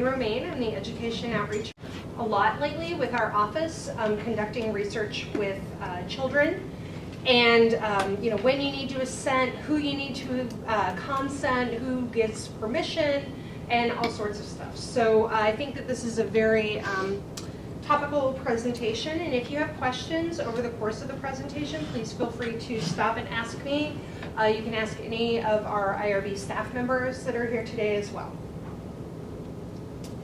Romaine. I'm the Education Outreach a lot lately with our office, conducting research with children. And when you need to assent, who you need to consent, who gets permission, and all sorts of stuff. So I think that this is a very topical presentation, and if you have questions over the course of the presentation, please feel free to stop and ask me. You can ask any of our IRB staff members that are here today as well.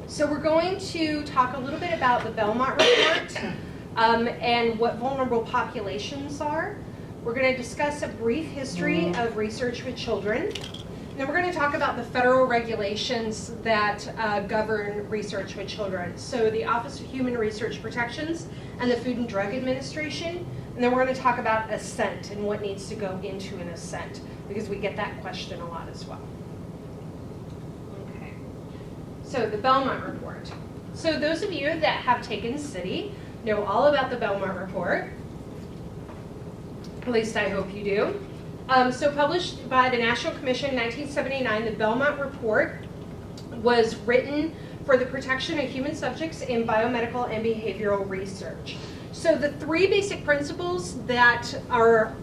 So we're going to talk a little bit about the Belmont Report and what vulnerable populations are. We're going to discuss a brief history of research with children. And then we're going to talk about the federal regulations that govern research with children. So the Office of Human Research Protections and the Food and Drug Administration. And then we're going to talk about Ascent and what needs to go into an Ascent, because we get that question a lot as well. Okay. So the Belmont Report. So those of you that have taken City know all about the Belmont Report. At least I hope you do. So published by the National Commission in 1979, the Belmont Report was written for the protection of human subjects in biomedical and behavioral research. So the three basic principles that are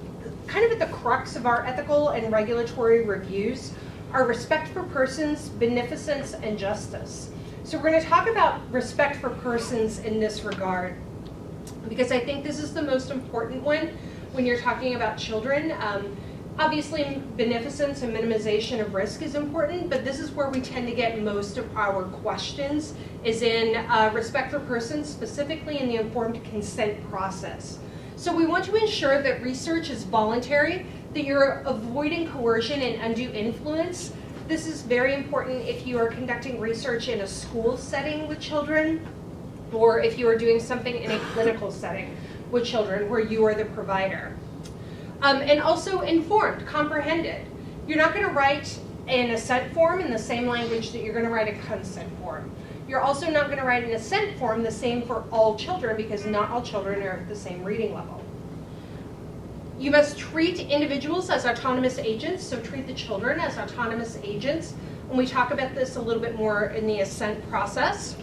kind of at the crux of our ethical and regulatory reviews are respect for persons, beneficence, and justice. So we're going to talk about respect for persons in this regard, because I think this is the most important one when you're talking about children. Obviously, beneficence and minimization of risk is important, but this is where we tend to get most of our questions, is in respect for persons, specifically in the informed consent process. So we want to ensure that research is voluntary, that you're avoiding coercion and undue influence. This is very important if you are conducting research in a school setting with children, or if you are doing something in a clinical setting with children where you are the provider. And also informed, comprehended. You're not going to write an assent form in the same language that you're going to write a consent form. You're also not going to write an assent form the same for all children, because not all children are at the same reading level. You must treat individuals as autonomous agents, so treat the children as autonomous agents. And we talk about this a little bit more in the assent process.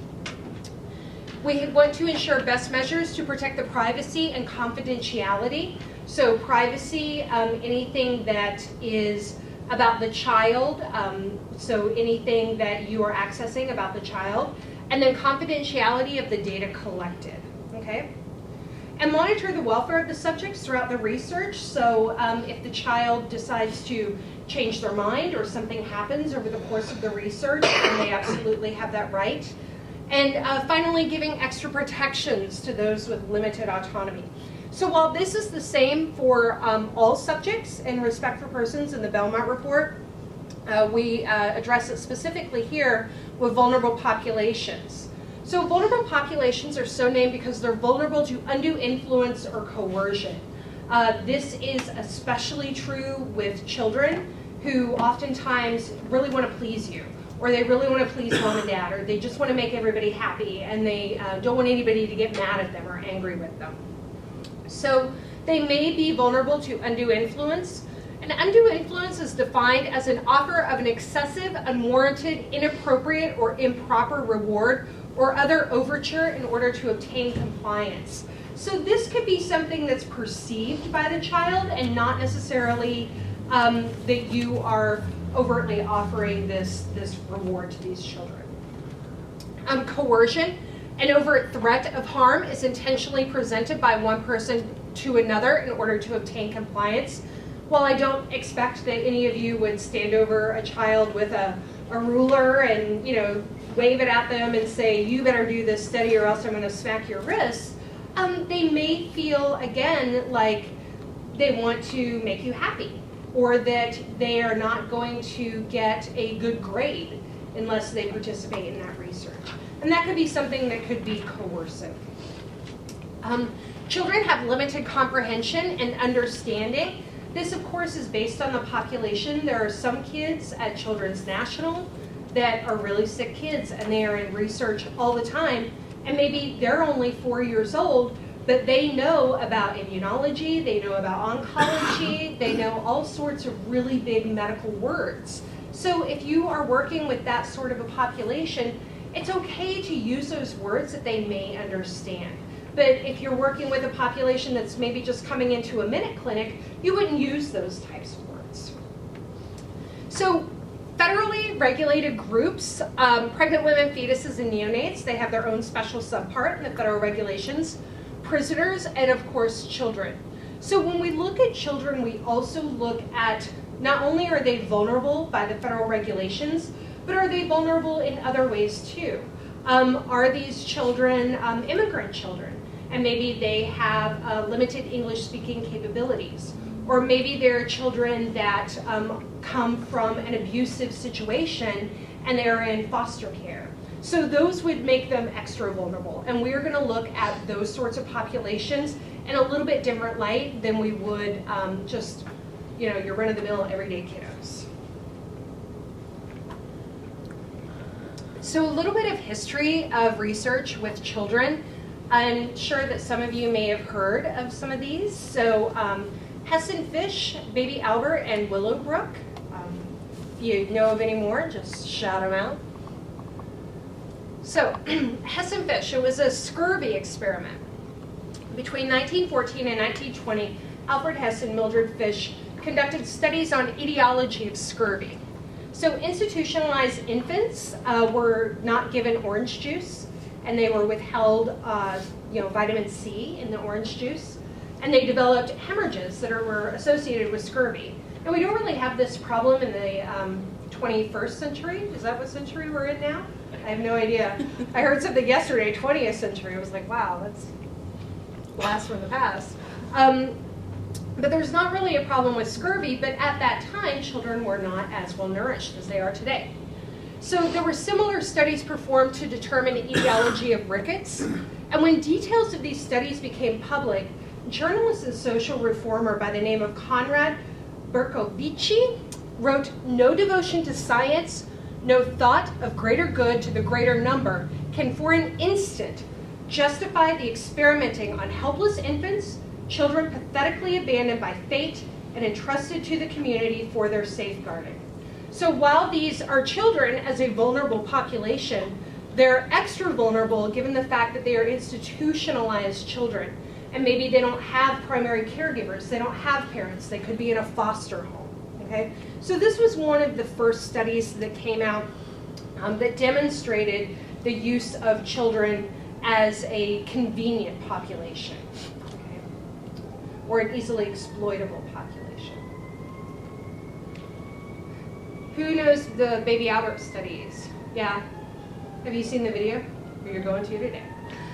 We want to ensure best measures to protect the privacy and confidentiality. So privacy, anything that is about the child, so anything that you are accessing about the child, and then confidentiality of the data collected, okay? And monitor the welfare of the subjects throughout the research. So if the child decides to change their mind or something happens over the course of the research, then they absolutely have that right. And finally, giving extra protections to those with limited autonomy. So while this is the same for all subjects in respect for persons in the Belmont Report, we address it specifically here with vulnerable populations. So vulnerable populations are so named because they're vulnerable to undue influence or coercion. This is especially true with children who oftentimes really want to please you, or they really want to please mom and dad, or they just want to make everybody happy, and they don't want anybody to get mad at them or angry with them. So they may be vulnerable to undue influence. And undue influence is defined as an offer of an excessive, unwarranted, inappropriate, or improper reward or other overture in order to obtain compliance. So this could be something that's perceived by the child and not necessarily that you are overtly offering this reward to these children. Coercion. An overt threat of harm is intentionally presented by one person to another in order to obtain compliance. While I don't expect that any of you would stand over a child with a ruler and wave it at them and say, you better do this steady or else I'm going to smack your wrists, they may feel, again, like they want to make you happy, or that they are not going to get a good grade unless they participate in that research. And that could be something that could be coercive. Children have limited comprehension and understanding. This, of course, is based on the population. There are some kids at Children's National that are really sick kids, and they are in research all the time, and maybe they're only 4 years old, but they know about immunology, they know about oncology, they know all sorts of really big medical words. So if you are working with that sort of a population, it's okay to use those words that they may understand. But if you're working with a population that's maybe just coming into a minute clinic, you wouldn't use those types of words. So federally regulated groups, pregnant women, fetuses, and neonates, they have their own special subpart in the federal regulations, prisoners, and of course children. So when we look at children, we also look at not only are they vulnerable by the federal regulations, but are they vulnerable in other ways too? Are these children immigrant children? And maybe they have limited English-speaking capabilities. Or maybe they're children that come from an abusive situation and they're in foster care. So those would make them extra vulnerable. And we're going to look at those sorts of populations in a little bit different light than we would just, your run-of-the-mill everyday kiddos. So a little bit of history of research with children. I'm sure that some of you may have heard of some of these. So Hessen fish, baby Albert, and Willowbrook. If you know of any more, just shout them out. So Hessen fish, it was a scurvy experiment. Between 1914 and 1920, Alfred Hess and Mildred Fish conducted studies on etiology of scurvy. So institutionalized infants were not given orange juice, and they were withheld vitamin C in the orange juice, and they developed hemorrhages that were associated with scurvy. And we don't really have this problem in the 21st century. Is that what century we're in now? I have no idea. I heard something yesterday, 20th century. I was like, wow, that's a blast from the past. But there's not really a problem with scurvy, but at that time, children were not as well nourished as they are today. So there were similar studies performed to determine the etiology of rickets. And when details of these studies became public, journalist and social reformer by the name of Konrad Berkovici wrote, "No devotion to science, no thought of greater good to the greater number can for an instant justify the experimenting on helpless infants, children pathetically abandoned by fate and entrusted to the community for their safeguarding." So while these are children as a vulnerable population, they're extra vulnerable given the fact that they are institutionalized children. And maybe they don't have primary caregivers, they don't have parents, they could be in a foster home, okay? So this was one of the first studies that came out that demonstrated the use of children as a convenient population, okay? Or an easily exploitable population. Who knows the Baby Albert studies? Yeah? Have you seen the video? Or you're going to today?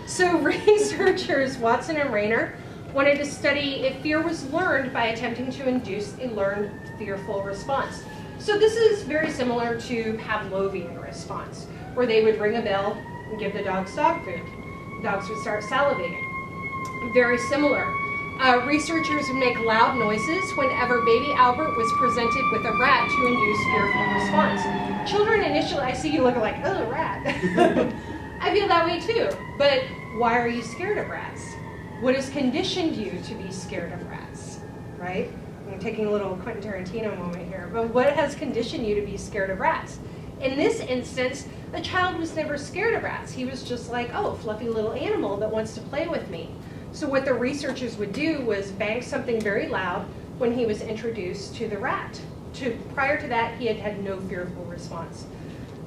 So researchers Watson and Rayner wanted to study if fear was learned by attempting to induce a learned fearful response. So this is very similar to Pavlovian response, where they would ring a bell and give the dogs dog food. Dogs would start salivating. Very similar. Researchers would make loud noises whenever baby Albert was presented with a rat to induce fearful response. Children initially, I see you looking like, oh, a rat. I feel that way too, but why are you scared of rats? What has conditioned you to be scared of rats, right? I'm taking a little Quentin Tarantino moment here, but what has conditioned you to be scared of rats? In this instance, the child was never scared of rats. He was just like, oh, fluffy little animal that wants to play with me. So what the researchers would do was bang something very loud when he was introduced to the rat. Prior to that, he had had no fearful response.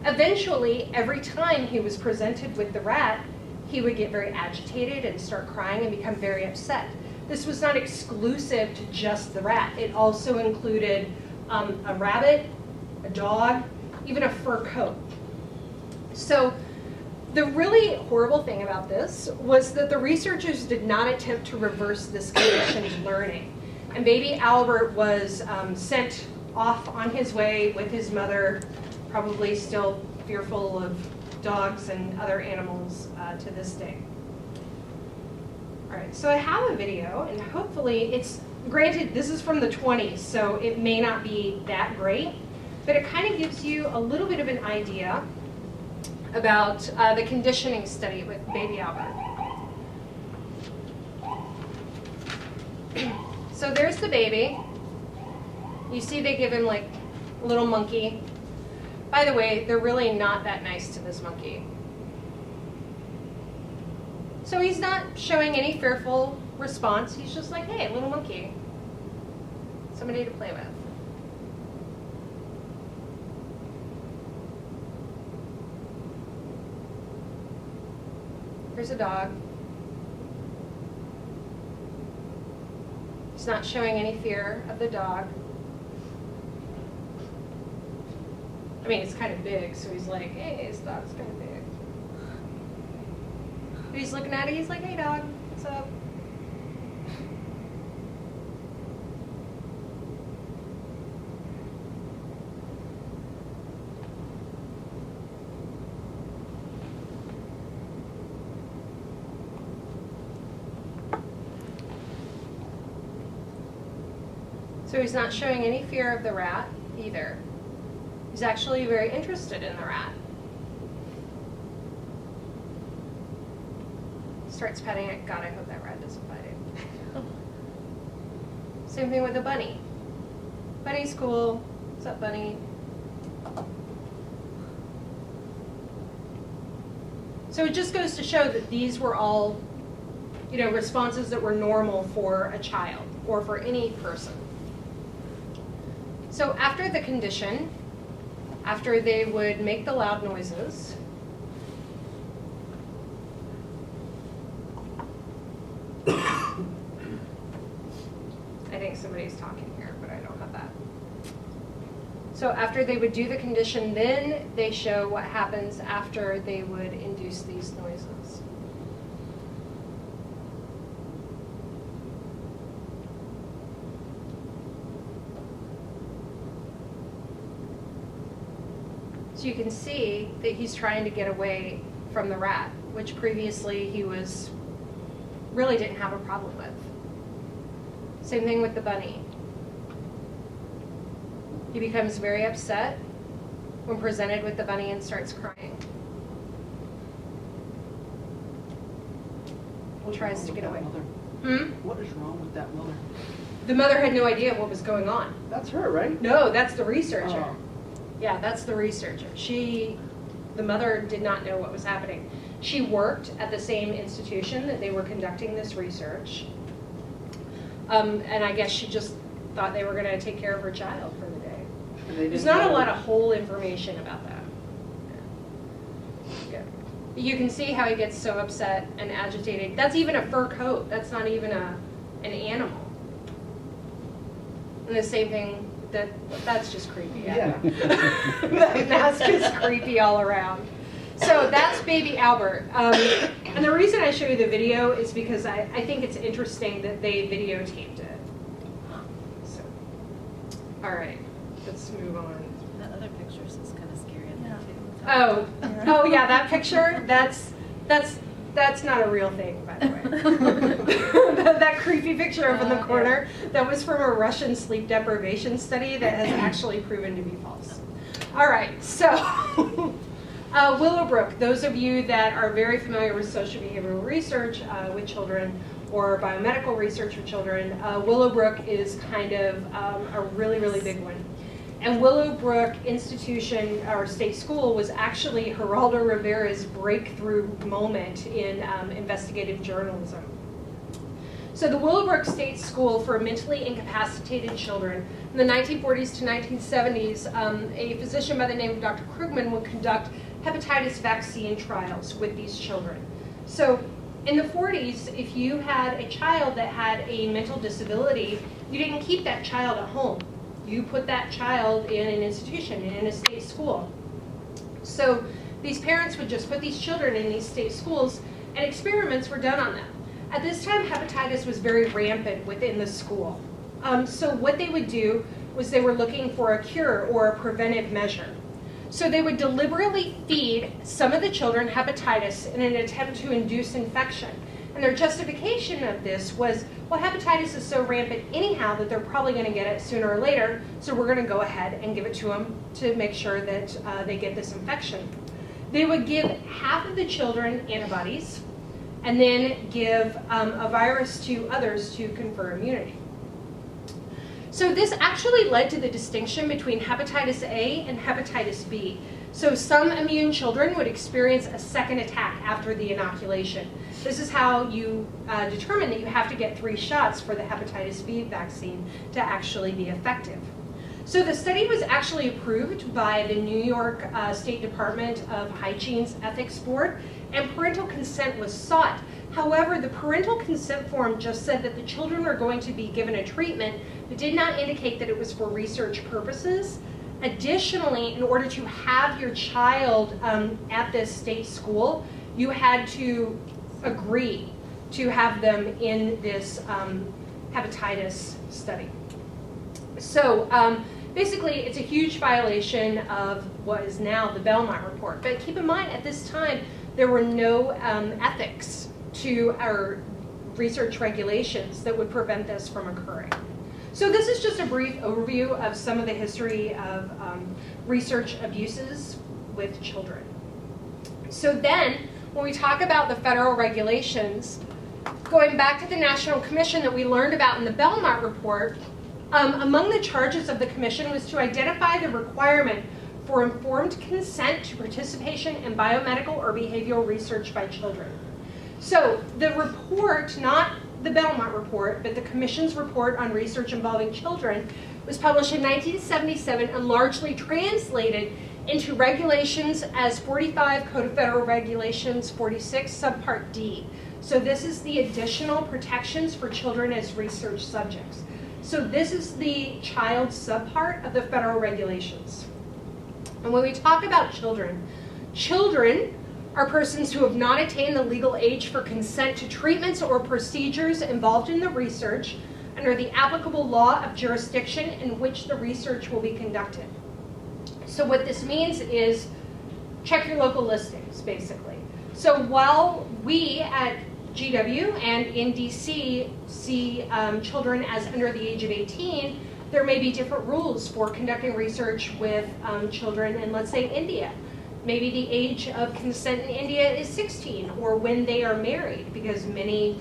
Eventually, every time he was presented with the rat, he would get very agitated and start crying and become very upset. This was not exclusive to just the rat. It also included a rabbit, a dog, even a fur coat. So the really horrible thing about this was that the researchers did not attempt to reverse this conditioned learning. And baby Albert was sent off on his way with his mother, probably still fearful of dogs and other animals to this day. All right, so I have a video, and hopefully it's, granted this is from the 20s, so it may not be that great, but it kind of gives you a little bit of an idea about the conditioning study with baby Albert. So there's the baby. You see they give him like a little monkey. By the way, they're really not that nice to this monkey. So he's not showing any fearful response. He's just like, hey, little monkey. Somebody to play with. Here's a dog. He's not showing any fear of the dog. I mean, it's kind of big, so he's like, hey, this dog's kind of big. But he's looking at it, he's like, hey, dog, what's up? So he's not showing any fear of the rat either. He's actually very interested in the rat. Starts petting it. God, I hope that rat doesn't bite it. Same thing with the bunny. Bunny's cool. What's up, bunny? So it just goes to show that these were all, responses that were normal for a child or for any person. So after the condition, after they would make the loud noises, I think somebody's talking here, but I don't have that. So after they would do the condition, then they show what happens after they would induce these noises. So you can see that he's trying to get away from the rat, which previously he really didn't have a problem with. Same thing with the bunny. He becomes very upset when presented with the bunny and starts crying. He tries to get away. What is wrong with that mother? The mother had no idea what was going on. That's her, right? No, that's the researcher. Oh. Yeah, that's the researcher. The mother did not know what was happening. She worked at the same institution that they were conducting this research. And I guess she just thought they were going to take care of her child for the day. There's not a lot of whole information about that. Yeah. Good. You can see how he gets so upset and agitated. That's even a fur coat. That's not even an animal. And the same thing, that's just creepy. Yeah. That mask is creepy all around. So that's baby Albert. And the reason I show you the video is because I think it's interesting that they videotaped it. So, all right, let's move on. That other picture is kind of scary, I think, too. Oh yeah, that picture, that's not a real thing, by the way. that creepy picture up in the corner, that was from a Russian sleep deprivation study that has actually proven to be false. All right, so Willowbrook, those of you that are very familiar with social behavioral research with children or biomedical research with children, Willowbrook is kind of a really, really big one. And Willowbrook Institution, or state school, was actually Geraldo Rivera's breakthrough moment in investigative journalism. So the Willowbrook State School for Mentally Incapacitated Children, in the 1940s to 1970s, a physician by the name of Dr. Krugman would conduct hepatitis vaccine trials with these children. So in the 40s, if you had a child that had a mental disability, you didn't keep that child at home. You put that child in an institution, in a state school. So these parents would just put these children in these state schools, and experiments were done on them. At this time, hepatitis was very rampant within the school. So what they would do was they were looking for a cure or a preventive measure. So they would deliberately feed some of the children hepatitis in an attempt to induce infection. And their justification of this was, well, hepatitis is so rampant anyhow that they're probably going to get it sooner or later, so we're going to go ahead and give it to them to make sure that they get this infection. They would give half of the children antibodies and then give a virus to others to confer immunity. So this actually led to the distinction between hepatitis A and hepatitis B. So some immune children would experience a second attack after the inoculation. This is how you determine that you have to get 3 shots for the hepatitis B vaccine to actually be effective. So the study was actually approved by the New York State Department of Hygiene's Ethics Board, and parental consent was sought. However, the parental consent form just said that the children were going to be given a treatment, but did not indicate that it was for research purposes. Additionally, in order to have your child at this state school, you had to agree to have them in this hepatitis study. So basically, it's a huge violation of what is now the Belmont Report. But keep in mind, at this time, there were no ethics to our research regulations that would prevent this from occurring. So this is just a brief overview of some of the history of research abuses with children. So then, when we talk about the federal regulations, going back to the National Commission that we learned about in the Belmont Report, among the charges of the commission was to identify the requirement for informed consent to participation in biomedical or behavioral research by children. So the report, not the Belmont Report, but the Commission's report on research involving children, was published in 1977 and largely translated into regulations as 45 Code of Federal Regulations 46 Subpart D. So this is the additional protections for children as research subjects. So this is the child subpart of the federal regulations. And when we talk about children, children are persons who have not attained the legal age for consent to treatments or procedures involved in the research under the applicable law of jurisdiction in which the research will be conducted. So what this means is check your local listings, basically. So while we at GW and in DC see children as under the age of 18, there may be different rules for conducting research with children in, let's say, India. Maybe the age of consent in India is 16, or when they are married, because many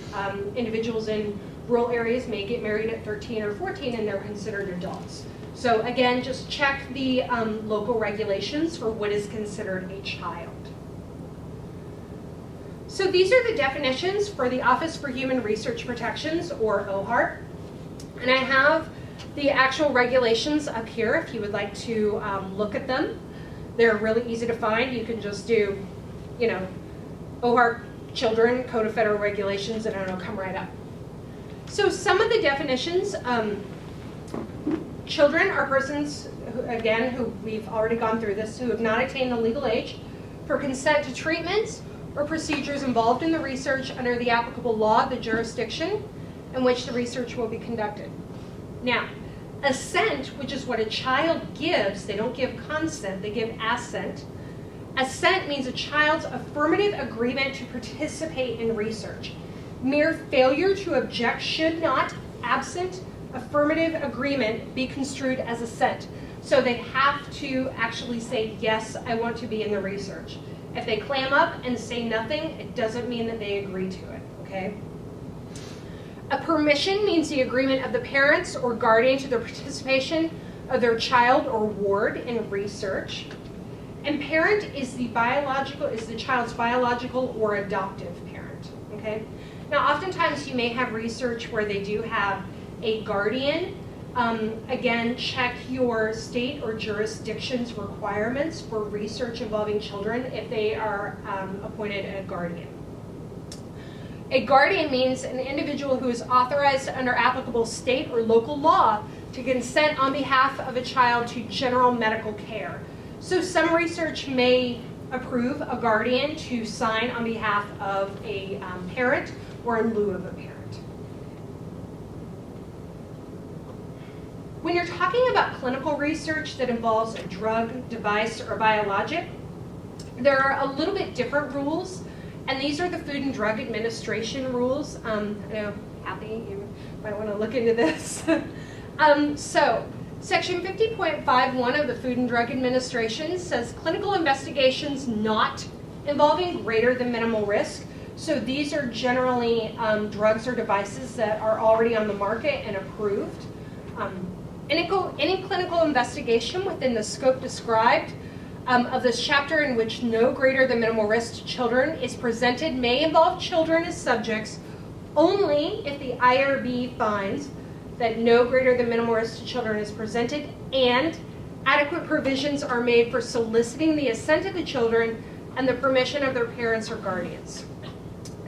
individuals in rural areas may get married at 13 or 14 and they're considered adults. So again, just check the local regulations for what is considered a child. So these are the definitions for the Office for Human Research Protections, or OHRP. And I have the actual regulations up here if you would like to look at them. They're really easy to find. You can just do, OHRP Children, Code of Federal Regulations, and it'll come right up. So some of the definitions, children are persons, who we've already gone through this, who have not attained the legal age for consent to treatments or procedures involved in the research under the applicable law of the jurisdiction in which the research will be conducted. Now, assent, which is what a child gives, they don't give consent, they give assent. Assent means a child's affirmative agreement to participate in research. Mere failure to object should not, absent affirmative agreement, be construed as assent. So they have to actually say, yes, I want to be in the research. If they clam up and say nothing, it doesn't mean that they agree to it, okay? A permission means the agreement of the parents or guardian to the participation of their child or ward in research. And parent is the child's biological or adoptive parent, okay? Now, oftentimes you may have research where they do have a guardian. Again, check your state or jurisdiction's requirements for research involving children if they are appointed a guardian. A guardian means an individual who is authorized under applicable state or local law to consent on behalf of a child to general medical care. So some research may approve a guardian to sign on behalf of a parent or in lieu of a parent. When you're talking about clinical research that involves a drug, device, or biologic, there are a little bit different rules, and these are the Food and Drug Administration rules. I know, Kathy, you might want to look into this. So, Section 50.51 of the Food and Drug Administration says clinical investigations not involving greater than minimal risk. So these are generally drugs or devices that are already on the market and approved. Any clinical investigation within the scope described of this chapter in which no greater than minimal risk to children is presented may involve children as subjects only if the IRB finds that no greater than minimal risk to children is presented and adequate provisions are made for soliciting the assent of the children and the permission of their parents or guardians.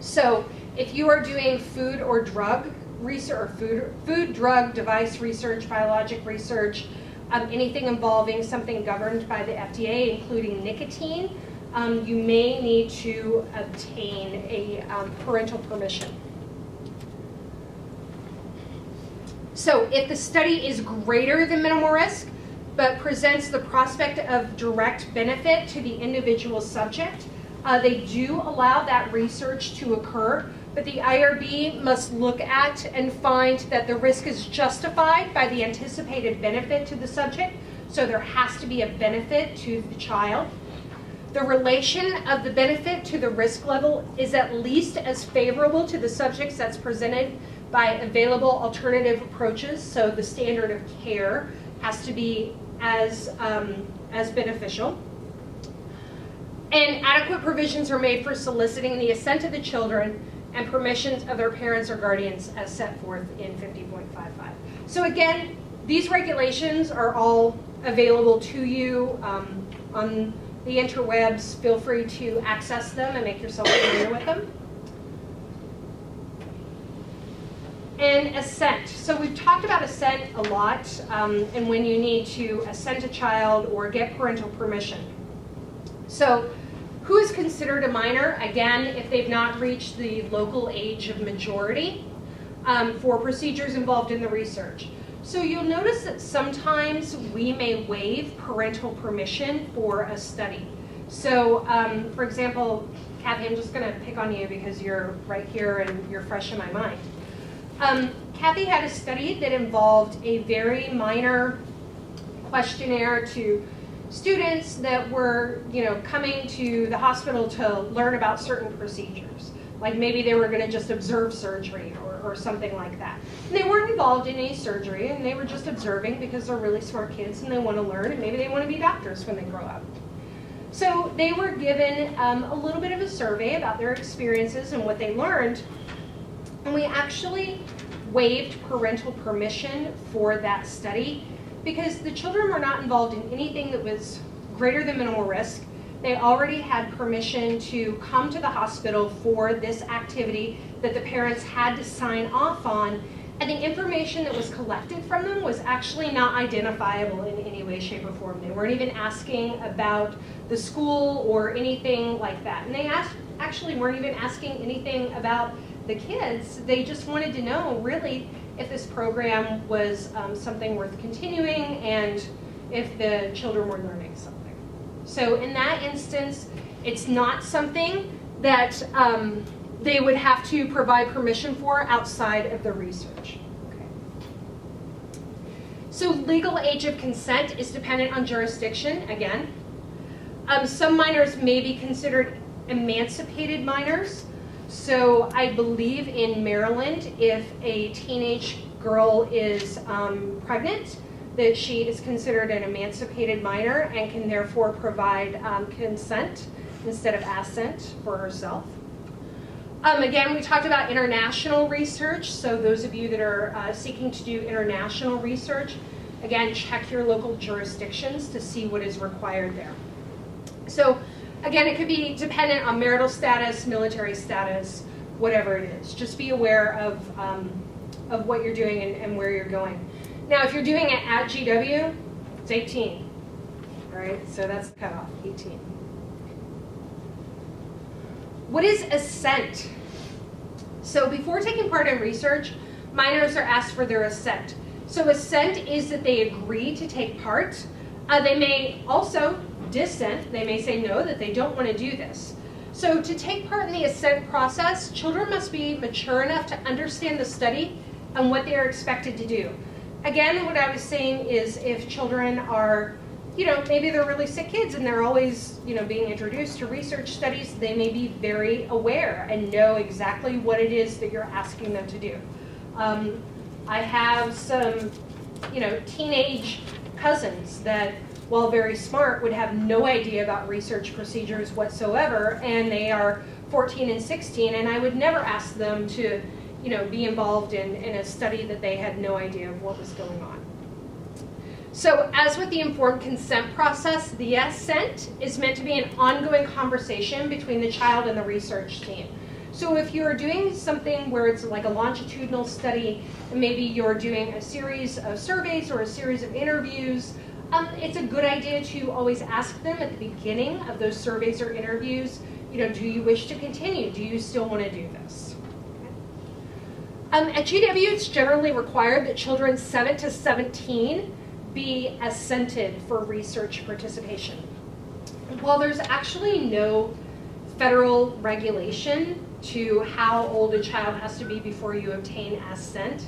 So if you are doing food or drug research, or food, drug, device research, biologic research, anything involving something governed by the FDA, including nicotine, you may need to obtain a parental permission. So if the study is greater than minimal risk, but presents the prospect of direct benefit to the individual subject, they do allow that research to occur, but the IRB must look at and find that the risk is justified by the anticipated benefit to the subject, so there has to be a benefit to the child. The relation of the benefit to the risk level is at least as favorable to the subjects that's presented by available alternative approaches, so the standard of care has to be as beneficial. And adequate provisions are made for soliciting the assent of the children and permissions of their parents or guardians as set forth in 50.55. So again, these regulations are all available to you on the interwebs. Feel free to access them and make yourself familiar with them. And assent. So we've talked about assent a lot, and when you need to assent a child or get parental permission. So who is considered a minor? Again, if they've not reached the local age of majority for procedures involved in the research. So you'll notice that sometimes we may waive parental permission for a study. So for example, Kathy, I'm just going to pick on you because you're right here and you're fresh in my mind. Kathy had a study that involved a very minor questionnaire to students that were, coming to the hospital to learn about certain procedures. Like maybe they were going to just observe surgery or something like that. And they weren't involved in any surgery, and they were just observing because they're really smart kids and they want to learn, and maybe they want to be doctors when they grow up. So they were given a little bit of a survey about their experiences and what they learned. And we actually waived parental permission for that study because the children were not involved in anything that was greater than minimal risk. They already had permission to come to the hospital for this activity that the parents had to sign off on, and the information that was collected from them was actually not identifiable in any way, shape, or form. They weren't even asking about the school or anything like that. And they actually weren't even asking anything about the kids. They just wanted to know really if this program was something worth continuing and if the children were learning something. So in that instance, it's not something that they would have to provide permission for outside of the research. Okay. So legal age of consent is dependent on jurisdiction, again. Some minors may be considered emancipated minors. So I believe in Maryland, if a teenage girl is pregnant, that she is considered an emancipated minor and can therefore provide consent instead of assent for herself. Again, we talked about international research. So those of you that are seeking to do international research, again, check your local jurisdictions to see what is required there. So again, it could be dependent on marital status, military status, whatever it is. Just be aware of what you're doing and where you're going. Now, if you're doing it at GW, it's 18. All right, so that's the cutoff, 18. What is assent? So before taking part in research, minors are asked for their assent. So assent is that they agree to take part. They may also dissent. They may say no, that they don't want to do this. So to take part in the assent process, children must be mature enough to understand the study and what they are expected to do. Again, what I was saying is if children are, maybe they're really sick kids and they're always, being introduced to research studies, they may be very aware and know exactly what it is that you're asking them to do. I have some, teenage cousins that while very smart, would have no idea about research procedures whatsoever, and they are 14 and 16, and I would never ask them to, be involved in a study that they had no idea of what was going on. So as with the informed consent process, the Ascent is meant to be an ongoing conversation between the child and the research team. So if you're doing something where it's like a longitudinal study, and maybe you're doing a series of surveys or a series of interviews, it's a good idea to always ask them at the beginning of those surveys or interviews, do you wish to continue? Do you still want to do this? At GW, it's generally required that children 7 to 17 be assented for research participation. While there's actually no federal regulation to how old a child has to be before you obtain assent,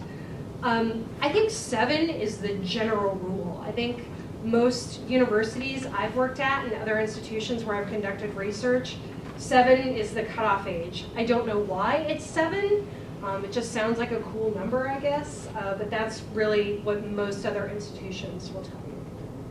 I think 7 is the general rule. I think most universities I've worked at and other institutions where I've conducted research, 7 is the cutoff age. I don't know why it's 7. It just sounds like a cool number, I guess, but that's really what most other institutions will tell you.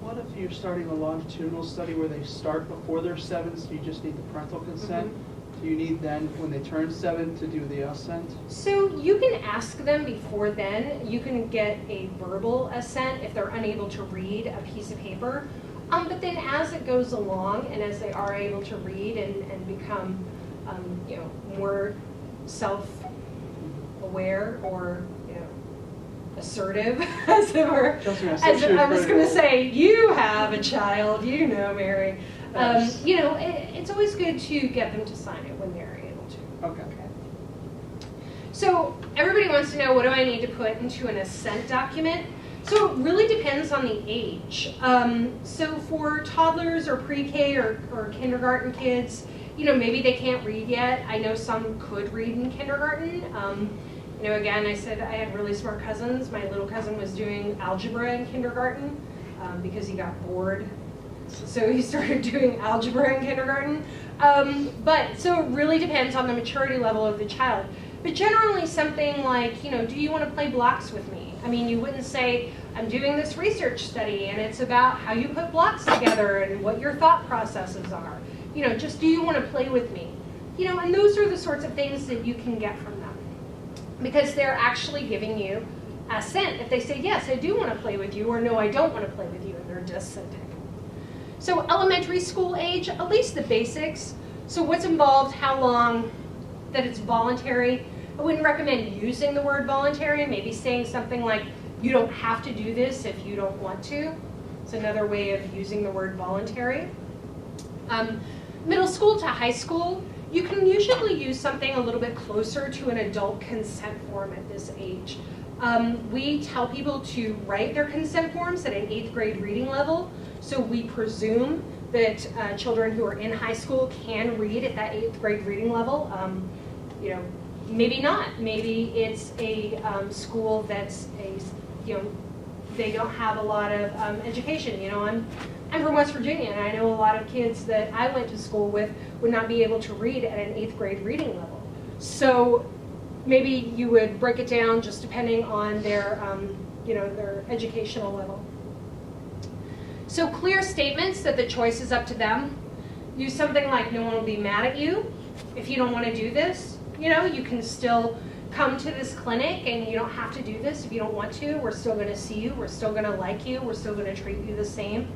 What if you're starting a longitudinal study where they start before they're 7, so you just need the parental consent? Do you need then, when they turn 7, to do the assent? So you can ask them before then. You can get a verbal assent if they're unable to read a piece of paper. But then as it goes along and as they are able to read and become more self-aware or assertive, as it were. I was going to say, you have a child, Mary. It's always good to get them to sign it when they're able to. Okay. So everybody wants to know, what do I need to put into an assent document? So it really depends on the age. So for toddlers or pre-K or kindergarten kids, maybe they can't read yet. I know some could read in kindergarten. Again, I said I had really smart cousins. My little cousin was doing algebra in kindergarten because he got bored. So he started doing algebra in kindergarten. So it really depends on the maturity level of the child. But generally something like, do you want to play blocks with me? I mean, you wouldn't say, I'm doing this research study and it's about how you put blocks together and what your thought processes are. Just do you want to play with me? And those are the sorts of things that you can get from them. Because they're actually giving you assent. If they say, yes, I do want to play with you, or no, I don't want to play with you, and they're dissenting. So elementary school age, at least the basics. So what's involved, how long, that it's voluntary. I wouldn't recommend using the word voluntary, maybe saying something like, you don't have to do this if you don't want to. It's another way of using the word voluntary. Middle school to high school, you can usually use something a little bit closer to an adult consent form at this age. We tell people to write their consent forms at an 8th grade reading level. So we presume that children who are in high school can read at that 8th grade reading level. Maybe not. Maybe it's a school that's they don't have a lot of education. I'm from West Virginia, and I know a lot of kids that I went to school with would not be able to read at an 8th grade reading level. So maybe you would break it down just depending on their educational level. So clear statements that the choice is up to them. Use something like, no one will be mad at you if you don't want to do this. You can still come to this clinic and you don't have to do this if you don't want to. We're still going to see you. We're still going to like you. We're still going to treat you the same.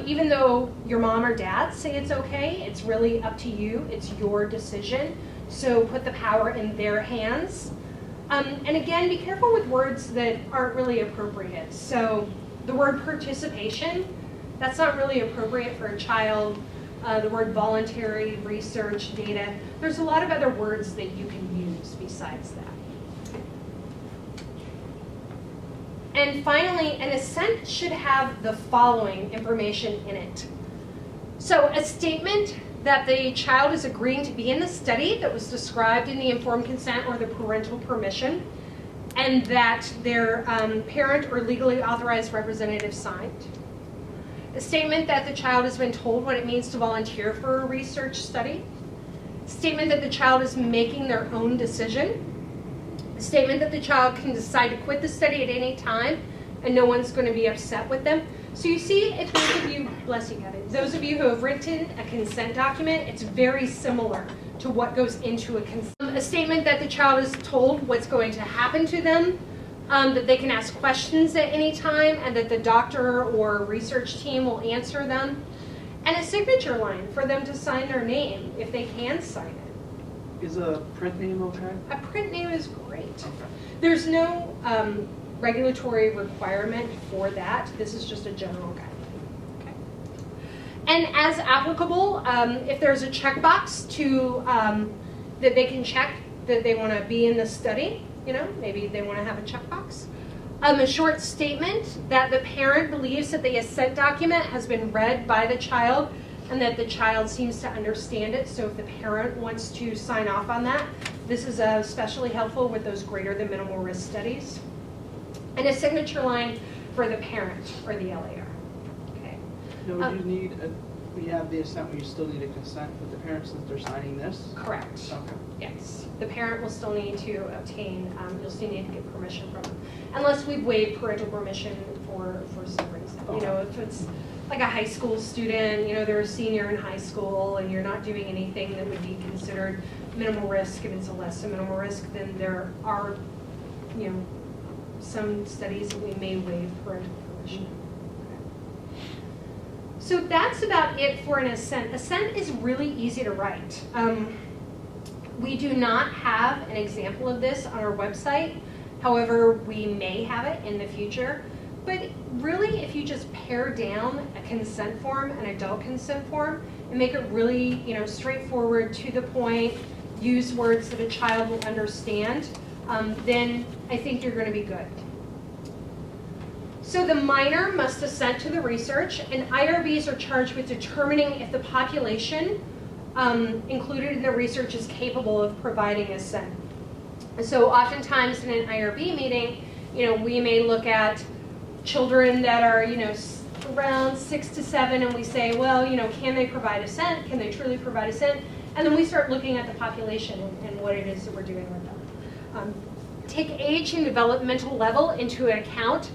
Even though your mom or dad say it's okay, it's really up to you. It's your decision. So put the power in their hands. And again, be careful with words that aren't really appropriate. So the word participation, that's not really appropriate for a child. The word voluntary, research, data. There's a lot of other words that you can use besides that. And finally, an assent should have the following information in it. So a statement that the child is agreeing to be in the study that was described in the informed consent or the parental permission, and that their parent or legally authorized representative signed. A statement that the child has been told what it means to volunteer for a research study. A statement that the child is making their own decision. A statement that the child can decide to quit the study at any time and no one's going to be upset with them. So you see, if those of you, bless you, Kevin, those of you who have written a consent document, it's very similar to what goes into a consent. A statement that the child is told what's going to happen to them, that they can ask questions at any time, and that the doctor or research team will answer them. And a signature line for them to sign their name, if they can sign it. Is a print name okay? A print name is great. There's no regulatory requirement for that. This is just a general guideline. Okay. And as applicable, if there's a checkbox to that they can check that they want to be in the study, you know, maybe they want to have a checkbox. A short statement that the parent believes that the Ascent document has been read by the child and that the child seems to understand it. So if the parent wants to sign off on that, this is especially helpful with those greater than minimal risk studies. And a signature line for the parent or the LAR. Okay. Now, would you need, we have the Ascent, but you still need a consent with the parents since they're signing this? Correct. Okay. Yes. The parent will still need to obtain, you'll still need to get permission from them. Unless we've waived parental permission for some reason. You know, if it's like a high school student, you know, they're a senior in high school and you're not doing anything that would be considered minimal risk, if it's a less than minimal risk, then there are, you know, some studies that we may waive parental permission. Okay. So that's about it for an Ascent. Ascent is really easy to write. We do not have an example of this on our website. However, we may have it in the future. But really, if you just pare down a consent form, an adult consent form, and make it really, you know, straightforward, to the point, use words that a child will understand, then I think you're going to be good. So the minor must assent to the research, and IRBs are charged with determining if the population included in the research is capable of providing assent. So oftentimes in an IRB meeting, you know, we may look at children that are, you know, around 6 to 7, and we say, well, you know, can they provide assent? Can they truly provide assent? And then we start looking at the population and what it is that we're doing with them. Take age and developmental level into account.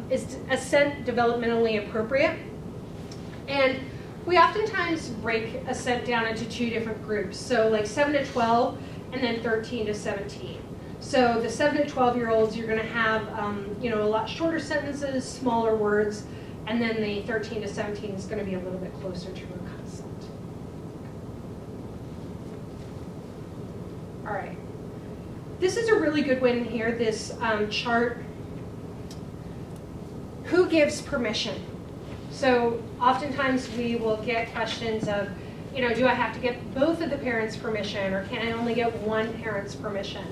Is assent developmentally appropriate? And we oftentimes break assent down into 2 different groups. So like 7 to 12 and then 13 to 17. So the 7 to 12-year-olds, you're going to have you know, a lot shorter sentences, smaller words, and then the 13 to 17 is going to be a little bit closer to a consent. All right. This is a really good one here, this chart. Who gives permission? So oftentimes we will get questions of, you know, do I have to get both of the parents' permission, or can I only get one parent's permission?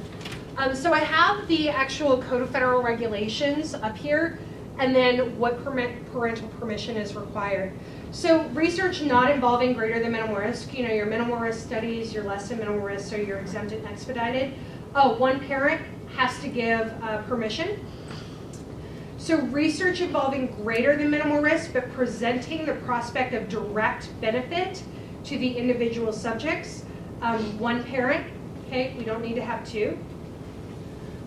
So I have the actual Code of Federal Regulations up here, and then what parental permission is required. So research not involving greater than minimal risk, you know, your minimal risk studies, your less than minimal risk, so you're exempt and expedited. One parent has to give permission. So research involving greater than minimal risk, but presenting the prospect of direct benefit to the individual subjects. One parent, okay, we don't need to have 2.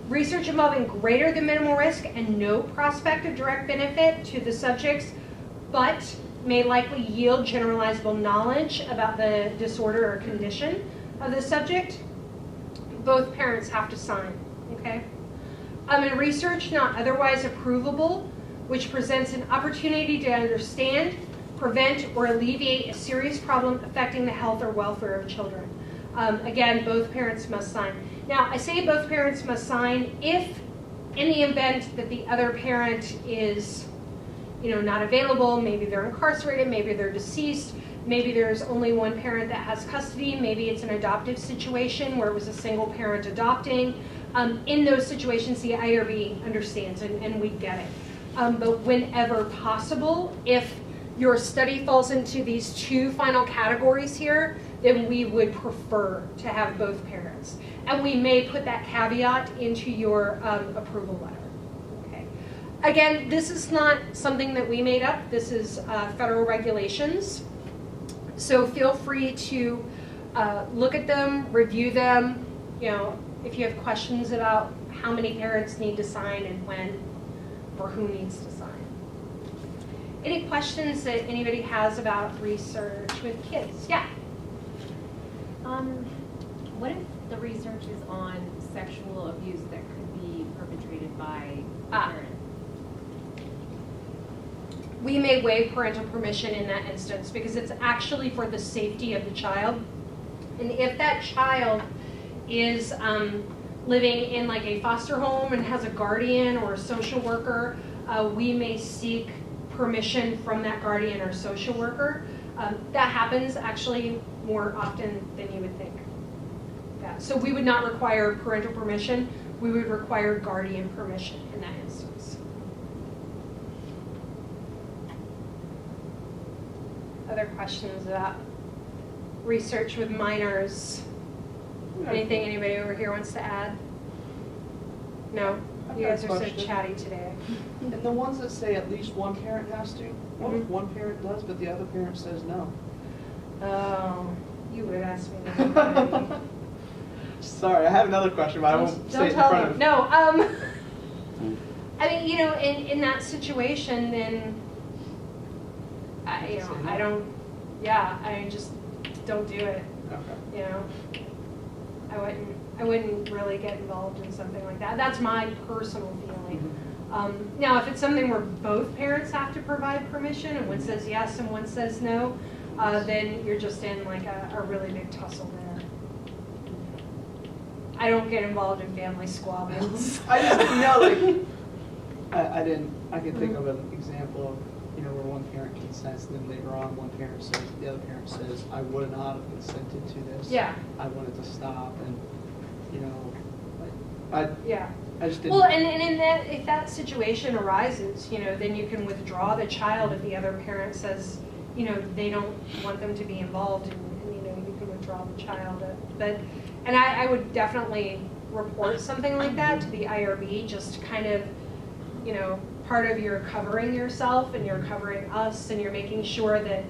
Research involving greater than minimal risk and no prospect of direct benefit to the subjects, but may likely yield generalizable knowledge about the disorder or condition of the subject. Both parents have to sign, okay? And research not otherwise approvable, which presents an opportunity to understand, prevent, or alleviate a serious problem affecting the health or welfare of children. Again, both parents must sign. Now, I say both parents must sign if, in the event that the other parent is, you know, not available, maybe they're incarcerated, maybe they're deceased, maybe there's only one parent that has custody, maybe it's an adoptive situation where it was a single parent adopting. In those situations, the IRB understands and we get it. But whenever possible, if your study falls into these 2 final categories here, then we would prefer to have both parents. And we may put that caveat into your approval letter. Okay. Again, this is not something that we made up. This is federal regulations. So feel free to look at them, review them. You know, if you have questions about how many parents need to sign and when, or who needs to sign. Any questions that anybody has about research with kids? Yeah. What if the research is on sexual abuse that could be perpetrated by a parent? We may waive parental permission in that instance because it's actually for the safety of the child. And if that child is living in like a foster home and has a guardian or a social worker, we may seek permission from that guardian or social worker. That happens actually more often than you would think. Yeah. So we would not require parental permission. We would require guardian permission in that instance. Other questions about research with minors? Anything anybody over here wants to add? No? You guys are so chatty today. And the ones that say at least one parent has to, what if Mhm. one parent does, but the other parent says no? Oh, you would have asked me that. Sorry, I have another question, but I won't say Don't it in tell front them. of. No, I mean, you know, in that situation, then, I just don't do it. Okay. You know, I wouldn't really get involved in something like that. That's my personal feeling. Now, if it's something where both parents have to provide permission and one says yes and one says no, then you're just in like a really big tussle there. I don't get involved in family squabbles. I just, I can think of an example of, where one parent consents, and then later on, one parent says, the other parent says, I would not have consented to this. Yeah. I wanted to stop, and, Yeah. I just didn't. Well, and in that, if that situation arises, then you can withdraw the child if the other parent says, they don't want them to be involved, and you can withdraw the child. And I would definitely report something like that to the IRB, just kind of, part of your covering yourself and you're covering us and you're making sure that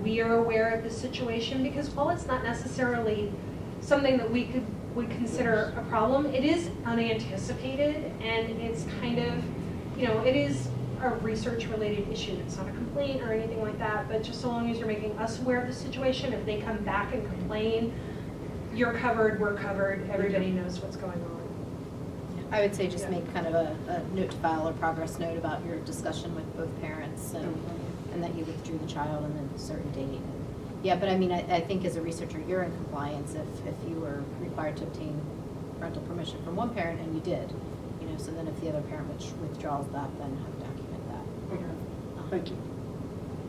we are aware of the situation, because while it's not necessarily something that we would consider a problem, it is unanticipated, and it's kind of, it is a research-related issue. It's not a complaint or anything like that, but just so long as you're making us aware of the situation, if they come back and complain, you're covered, we're covered, everybody knows what's going on. I would say just make kind of a note to file or progress note about your discussion with both parents, and that you withdrew the child and then a certain date. Yeah, but I mean, I think as a researcher, you're in compliance if you were required to obtain parental permission from one parent, and you did. So then if the other parent withdraws that, then how to document that. Okay. Thank you.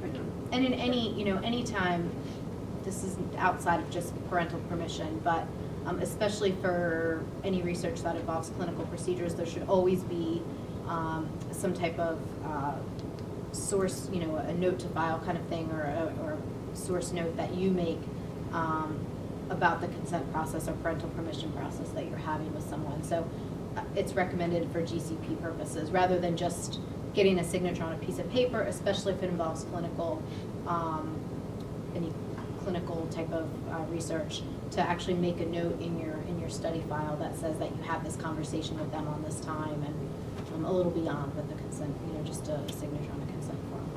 Thank you. And in any time, this is outside of just parental permission, but especially for any research that involves clinical procedures, there should always be some type of source, a note to file kind of thing, or a source note that you make about the consent process or parental permission process that you're having with someone. So it's recommended for GCP purposes, rather than just getting a signature on a piece of paper, especially if it involves any clinical type of research, to actually make a note in your study file that says that you had this conversation with them on this time, and a little beyond with the consent, just a signature on a consent form.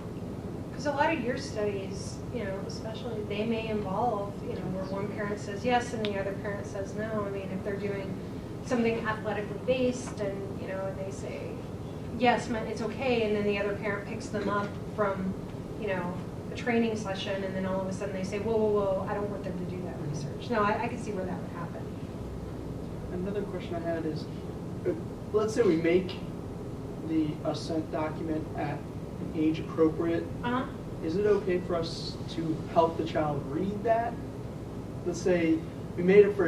Because a lot of your studies, especially, they may involve, where one parent says yes and the other parent says no. I mean, if they're doing something athletically based and, and they say, yes, it's okay, and then the other parent picks them up from, a training session, and then all of a sudden they say, whoa, I don't want them to do that research. No, I can see where that would happen. Another question I had is, let's say we make the Ascent document at an age appropriate. Uh-huh. Is it okay for us to help the child read that? Let's say we made it for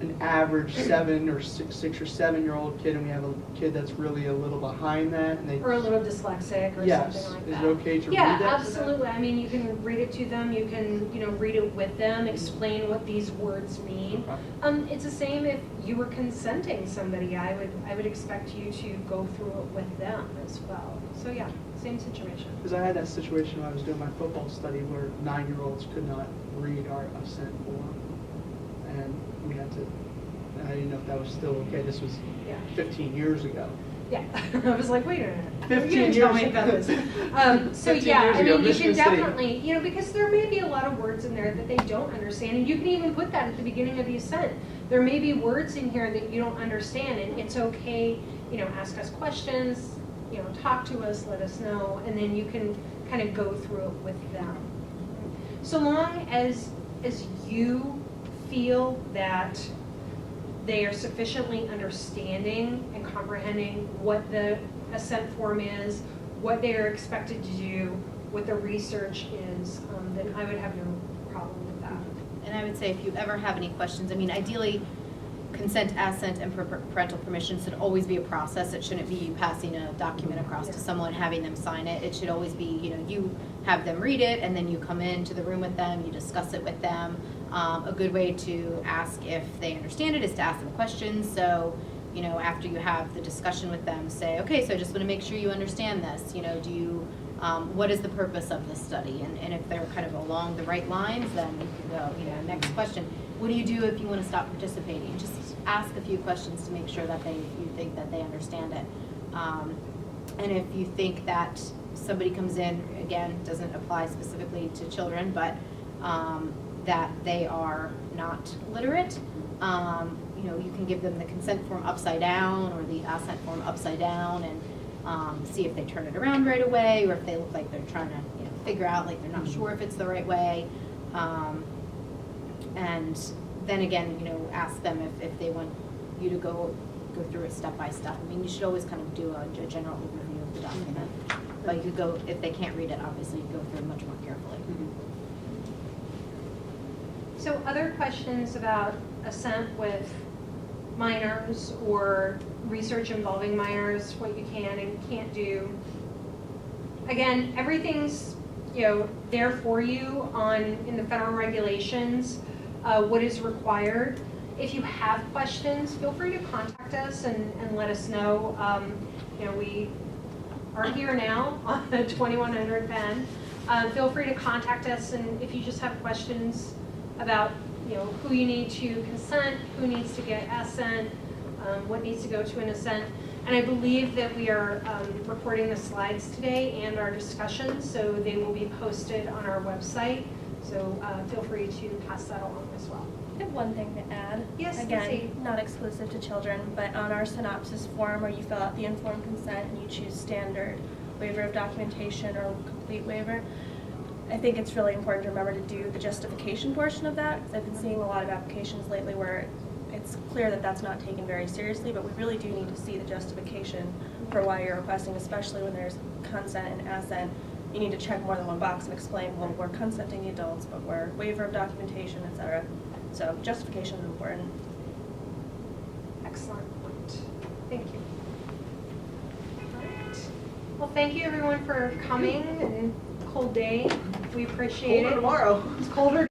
an average 7 or 6 or 7 year old kid, and we have a kid that's really a little behind that, and they Or a little dyslexic or something like that. Is it okay to read Yeah, that? absolutely. I mean, you can read it to them. You can, read it with them, explain what these words mean. Okay. It's the same if you were consenting somebody. I would expect you to go through it with them as well. So yeah, same situation. Because I had that situation when I was doing my football study where 9-year-olds could not read our Ascent form, and we had to. I didn't know if that was still okay. This was 15 years ago. Yeah, I was like, wait a minute. 15 You didn't tell me years. about this. So 15 yeah, years I ago, mean, you Michigan can State. definitely, you know, because there may be a lot of words in there that they don't understand, and you can even put that at the beginning of the Ascent. There may be words in here that you don't understand, and it's okay, you know, ask us questions, you know, talk to us, let us know, and then you can kind of go through it with them. So long as you feel that they are sufficiently understanding and comprehending what the Ascent form is, what they are expected to do, what the research is, then I would have no problem with that. And I would say if you ever have any questions, I mean, ideally, consent, assent, and parental permission should always be a process. It shouldn't be you passing a document across to someone, having them sign it. It should always be, you know, you have them read it, and then you come into the room with them, you discuss it with them. A good way to ask if they understand it is to ask them questions. So, you know, after you have the discussion with them, say, okay, so I just want to make sure you understand this. You know, do you, what is the purpose of this study? And if they're kind of along the right lines, then you can go, you know, next question. What do you do if you want to stop participating? Just ask a few questions to make sure that you think that they understand it. And if you think that somebody comes in, again, doesn't apply specifically to children, but that they are not literate, you know, you can give them the consent form upside down or the assent form upside down and see if they turn it around right away, or if they look like they're trying to, you know, figure out, like they're not sure if it's the right way. And then again, you know, ask them if they want you to go through it step by step. I mean, you should always kind of do a general overview of the document, but you could go, if they can't read it, obviously, you go through it much more carefully. So other questions about Ascent with minors or research involving minors, what you can and can't do. Again, everything's, you know, there for you in the federal regulations, what is required. If you have questions, feel free to contact us and let us know. You know, we are here now on the 2100 Penn. Feel free to contact us, and if you just have questions about, you know, who you need to consent, who needs to get assent, what needs to go to an assent. And I believe that we are recording the slides today and our discussion, so they will be posted on our website. So feel free to pass that along as well. I have one thing to add. Yes, Again, Lizzie. not exclusive to children, but on our synopsis form where you fill out the informed consent and you choose standard, waiver of documentation, or complete waiver, I think it's really important to remember to do the justification portion of that, because I've been seeing a lot of applications lately where it's clear that that's not taken very seriously, but we really do need to see the justification for why you're requesting, especially when there's consent and assent. You need to check more than one box and explain, well, we're consenting the adults, but we're waiver of documentation, et cetera. So justification is important. Excellent point. Thank you. All right. Well, thank you everyone for coming, and cold day. We appreciate Colder it. tomorrow. It's colder